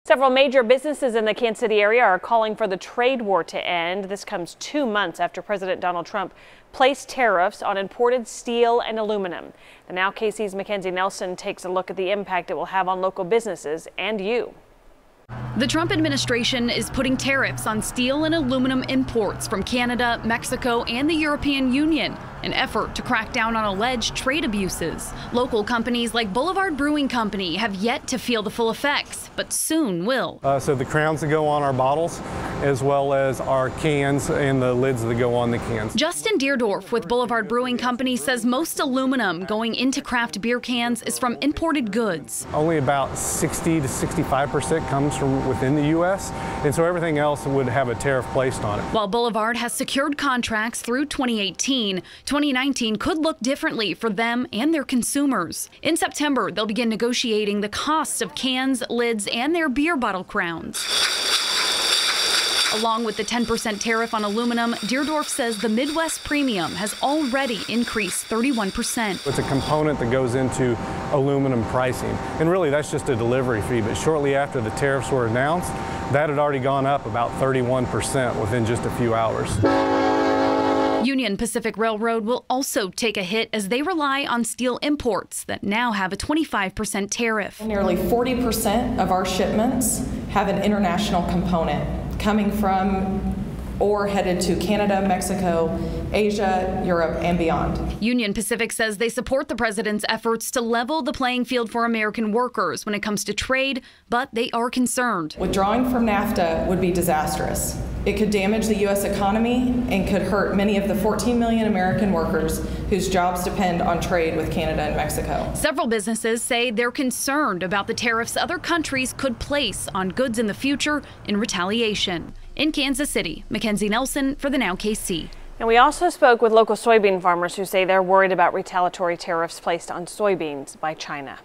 Several major businesses in the Kansas City area are calling for the trade war to end. This comes 2 months after President Donald Trump placed tariffs on imported steel and aluminum. The Now KC's Mackenzie Nelson takes a look at the impact it will have on local businesses and you. The Trump administration is putting tariffs on steel and aluminum imports from Canada, Mexico, and the European Union, an effort to crack down on alleged trade abuses. Local companies like Boulevard Brewing Company have yet to feel the full effects, but soon will. So the crowns that go on our bottles, as well as our cans and the lids that go on the cans. Justin Deerdorf with Boulevard Brewing Company says most aluminum going into craft beer cans is from imported goods. Only about 60 to 65% comes from within the U.S., and so everything else would have a tariff placed on it. While Boulevard has secured contracts through 2018, 2019 could look differently for them and their consumers. In September, they'll begin negotiating the costs of cans, lids, and their beer bottle crowns. Along with the 10% tariff on aluminum, Deerdorf says the Midwest premium has already increased 31%. It's a component that goes into aluminum pricing, and really that's just a delivery fee, but shortly after the tariffs were announced, that had already gone up about 31% within just a few hours. Union Pacific Railroad will also take a hit as they rely on steel imports that now have a 25% tariff. Nearly 40% of our shipments have an international component coming from or headed to Canada, Mexico, Asia, Europe, and beyond. Union Pacific says they support the president's efforts to level the playing field for American workers when it comes to trade, but they are concerned. Withdrawing from NAFTA would be disastrous. It could damage the U.S. economy and could hurt many of the 14 million American workers whose jobs depend on trade with Canada and Mexico. Several businesses say they're concerned about the tariffs other countries could place on goods in the future in retaliation. In Kansas City, Mackenzie Nelson for the Now KC. And we also spoke with local soybean farmers who say they're worried about retaliatory tariffs placed on soybeans by China.